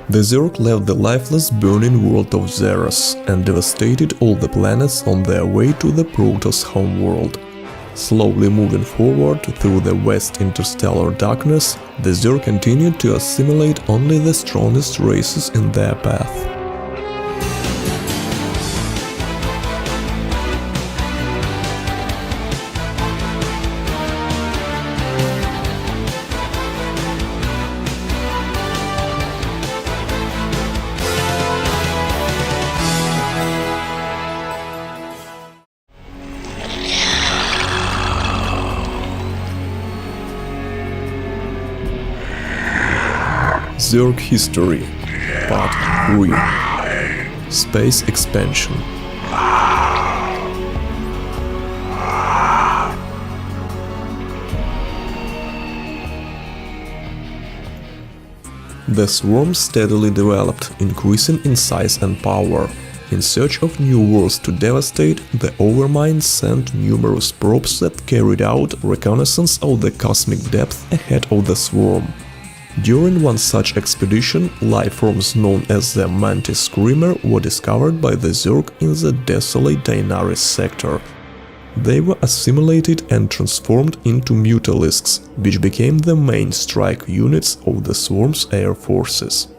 The Zerg left the lifeless burning world of Xeros and devastated all the planets on their way to the Protoss homeworld. Slowly moving forward through the vast interstellar darkness, the Zerg continued to assimilate only the strongest races in their path. Zerg History Part 3 Space Expansion. The swarm steadily developed, increasing in size and power. In search of new worlds to devastate, the Overmind sent numerous probes that carried out reconnaissance of the cosmic depth ahead of the swarm. During one such expedition, life forms known as the Mantis Screamer were discovered by the Zerg in the desolate Daenaris sector. They were assimilated and transformed into Mutalisks, which became the main strike units of the swarm's air forces.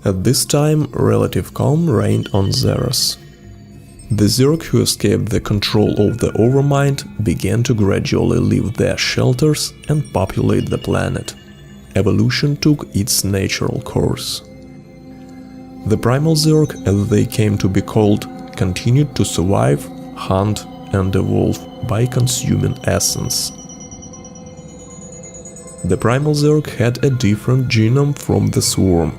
At this time, relative calm reigned on Xeros. The Zerg who escaped the control of the Overmind began to gradually leave their shelters and populate the planet. Evolution took its natural course. The primal Zerg, as they came to be called, continued to survive, hunt and evolve by consuming essence. The primal Zerg had a different genome from the swarm.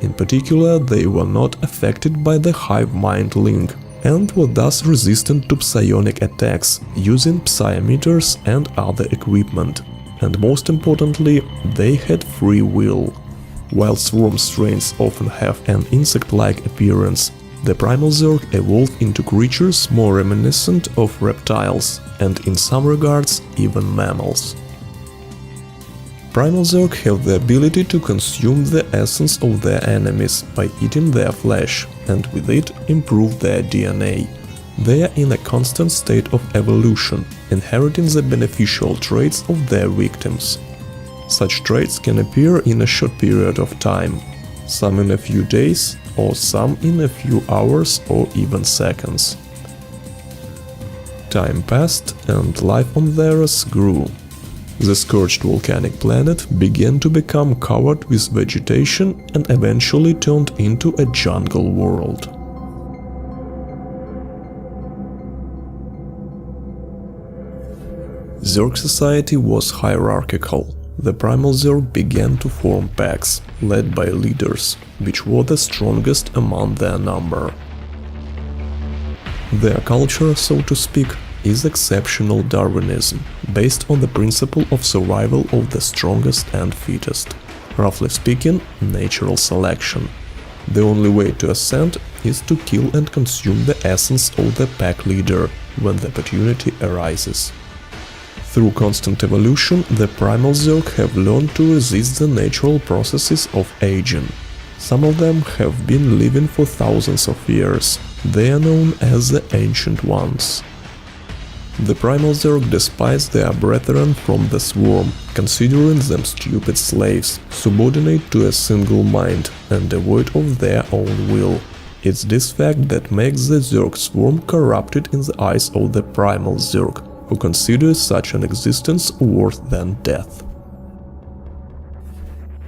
In particular, they were not affected by the hive mind link, and were thus resistant to psionic attacks, using psiometers and other equipment. And most importantly, they had free will. While swarm strains often have an insect-like appearance, the primal Zerg evolved into creatures more reminiscent of reptiles, and in some regards even mammals. Primal Zerg have the ability to consume the essence of their enemies by eating their flesh, and with it improve their DNA. They are in a constant state of evolution, inheriting the beneficial traits of their victims. Such traits can appear in a short period of time, some in a few days, or some in a few hours or even seconds. Time passed and life on Xeros grew. The scorched volcanic planet began to become covered with vegetation and eventually turned into a jungle world. Zerg society was hierarchical. The primal Zerg began to form packs, led by leaders, which were the strongest among their number. Their culture, so to speak, is exceptional Darwinism, based on the principle of survival of the strongest and fittest. Roughly speaking, natural selection. The only way to ascend is to kill and consume the essence of the pack leader when the opportunity arises. Through constant evolution, the primal Zerg have learned to resist the natural processes of aging. Some of them have been living for thousands of years. They are known as the Ancient Ones. The primal Zerg despise their brethren from the swarm, considering them stupid slaves, subordinate to a single mind and devoid of their own will. It's this fact that makes the Zerg swarm corrupted in the eyes of the primal Zerg, who considers such an existence worse than death.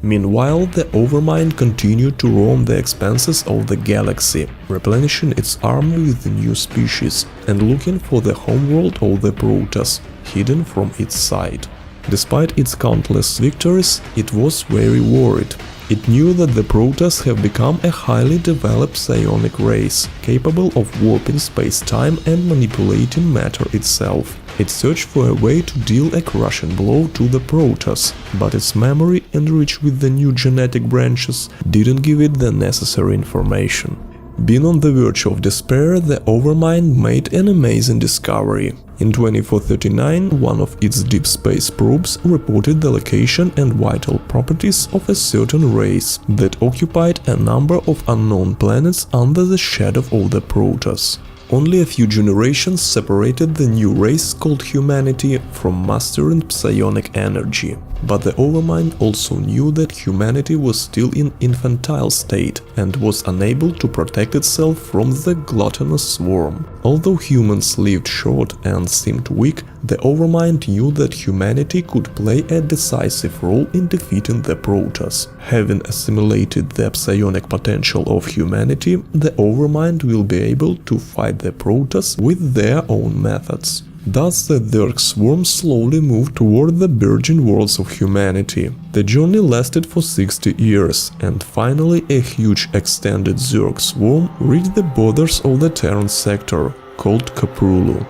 Meanwhile, the Overmind continued to roam the expanses of the galaxy, replenishing its army with new species and looking for the homeworld of the Protoss, hidden from its sight. Despite its countless victories, it was very worried. It knew that the Protoss have become a highly developed psionic race, capable of warping space-time and manipulating matter itself. It searched for a way to deal a crushing blow to the Protoss, but its memory, enriched with the new genetic branches, didn't give it the necessary information. Being on the verge of despair, the Overmind made an amazing discovery. In 2439, one of its deep space probes reported the location and vital properties of a certain race that occupied a number of unknown planets under the shadow of the protoss. Only a few generations separated the new race called humanity from mastering psionic energy. But the Overmind also knew that humanity was still in infantile state and was unable to protect itself from the gluttonous swarm. Although humans lived short and seemed weak, the Overmind knew that humanity could play a decisive role in defeating the protoss. Having assimilated the psionic potential of humanity, the Overmind will be able to fight the protoss with their own methods. Thus, the Zerg swarm slowly moved toward the virgin worlds of humanity. The journey lasted for 60 years, and finally a huge extended Zerg swarm reached the borders of the Terran sector, called Kapulu.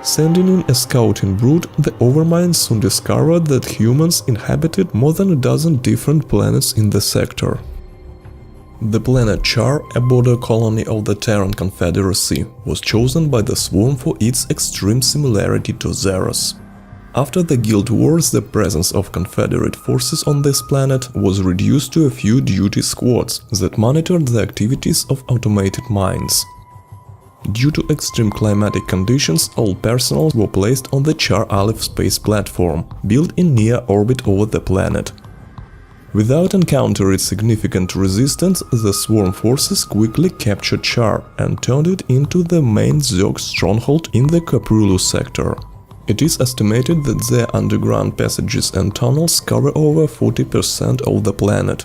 Sending in a scouting brood, the Overmind soon discovered that humans inhabited more than a dozen different planets in the sector. The planet Char, a border colony of the Terran Confederacy, was chosen by the swarm for its extreme similarity to Xeros. After the Guild Wars, the presence of Confederate forces on this planet was reduced to a few duty squads that monitored the activities of automated mines. Due to extreme climatic conditions, all personnel were placed on the Char Aleph space platform, built in near orbit over the planet. Without encountering significant resistance, the swarm forces quickly captured Char and turned it into the main Zerg stronghold in the Kapulu sector. It is estimated that their underground passages and tunnels cover over 40% of the planet.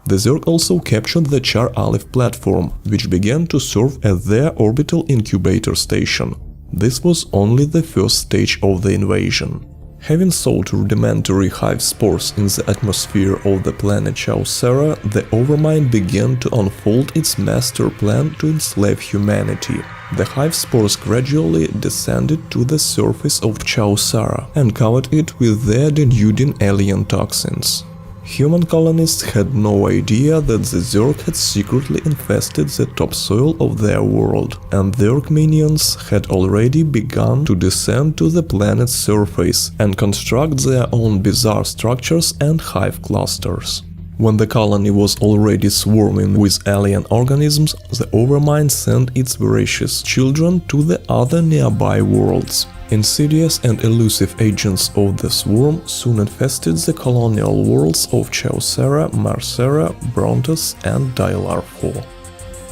The Zerg also captured the Char Aleph platform, which began to serve as their orbital incubator station. This was only the first stage of the invasion. Having sought rudimentary hive spores in the atmosphere of the planet Chaucera, the Overmind began to unfold its master plan to enslave humanity. The hive spores gradually descended to the surface of Chaucera and covered it with their denuding alien toxins. Human colonists had no idea that the Zerg had secretly infested the topsoil of their world, and Zerg minions had already begun to descend to the planet's surface and construct their own bizarre structures and hive clusters. When the colony was already swarming with alien organisms, the Overmind sent its voracious children to the other nearby worlds. Insidious and elusive agents of the swarm soon infested the colonial worlds of Chaucera, Marcera, Brontes and Dylar IV.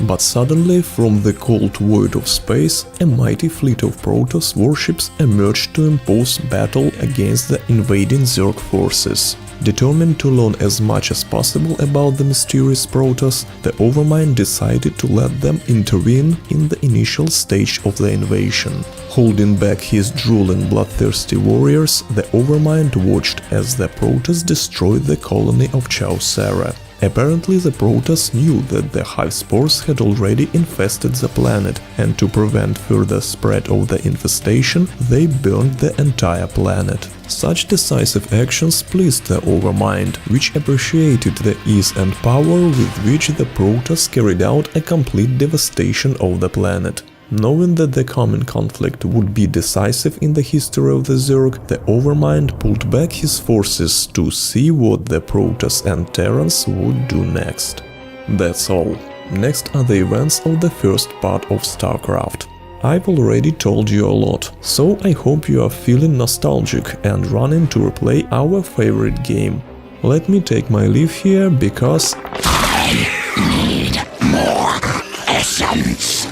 But suddenly, from the cold void of space, a mighty fleet of Protoss warships emerged to impose battle against the invading Zerg forces. Determined to learn as much as possible about the mysterious Protoss, the Overmind decided to let them intervene in the initial stage of the invasion. Holding back his drooling, bloodthirsty warriors, the Overmind watched as the Protoss destroyed the colony of Chaucera. Apparently, the Protoss knew that the hive spores had already infested the planet, and to prevent further spread of the infestation, they burned the entire planet. Such decisive actions pleased the Overmind, which appreciated the ease and power with which the Protoss carried out a complete devastation of the planet. Knowing that the coming conflict would be decisive in the history of the Zerg, the Overmind pulled back his forces to see what the Protoss and Terrans would do next. That's all. Next are the events of the first part of StarCraft. I've already told you a lot, so I hope you are feeling nostalgic and running to replay our favorite game. Let me take my leave here because I need more essence.